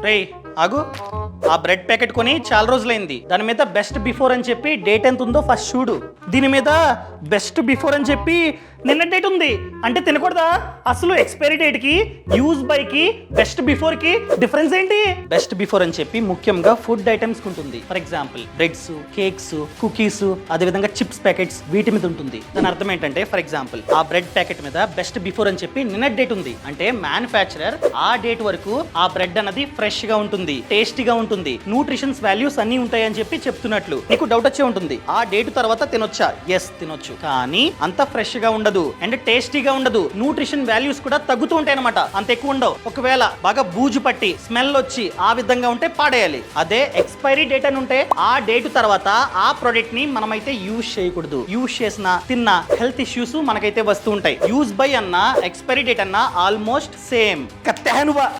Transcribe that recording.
రేయ్ ఆగు, ఆ బ్రెడ్ ప్యాకెట్ కొని చాలా రోజులైంది. దాని మీద బెస్ట్ బిఫోర్ అని చెప్పి డేట్ ఎంత ఉందో ఫస్ట్ చూడు. దీని మీద బెస్ట్ బిఫోర్ అని చెప్పి నిన్న డేట్ ఉంది, అంటే తినకూడదా? అసలు ఎక్స్పైరీ డేట్ కి, యూజ్ బై కి, బెస్ట్ బిఫోర్ కి డిఫరెన్స్ ఏంటి? బెస్ట్ బిఫోర్ అని చెప్పి ముఖ్యంగా ఫుడ్ ఐటమ్స్ ఉంటుంది. For example breads, cakes, cookies, అదేవిధంగా చిప్స్ ప్యాకెట్స్, వీటి మీద ఉంటుంది. దాని అర్థం ఏంటంటే, ఫర్ ఎగ్జాంపుల్ ఆ బ్రెడ్ ప్యాకెట్ మీద బెస్ట్ బిఫోర్ అని చెప్పి నిన్న డేట్ ఉంది, అంటే మ్యానుఫ్యాక్చరర్ ఆ డేట్ వరకు ఆ బ్రెడ్ అనేది ఫ్రెష్ గా ఉంటుంది, టేస్టీగా ఉంటుంది, న్యూట్రిషన్స్ వాల్యూస్ అన్ని ఉంటాయి అని చెప్పి చెప్తున్నట్లు. నీకు డౌట్ వచ్చే ఉంటుంది, ఆ డేట్ తర్వాత తినొచ్చా? ఎస్, తినొచ్చు, కానీ అంత ఫ్రెష్ గా ఉండదు అండ్ టేస్టీగా ఉండదు. న్యూట్రిషన్ వాల్యూస్ కూడా తగ్గుతూ ఉంటాయి అనమాట, అంత ఎక్కువ ఉండవు. ఒకవేళ బాగా బూజు పట్టి స్మెల్ వచ్చి ఆ విధంగా ఉంటే పాడేయాలి. అదే ఎక్స్పైరీ డేట్ అని ఉంటే ఆ డేట్ తర్వాత ఆ ప్రొడక్ట్ ని మనమైతే యూజ్ చేయకూడదు. యూజ్ చేసిన తిన్న హెల్త్ ఇష్యూస్ మనకైతే వస్తూ ఉంటాయి. యూజ్ బై అన్న ఎక్స్పైరీ డేట్ అన్న ఆల్మోస్ట్ సేమ్. కత్తెనువా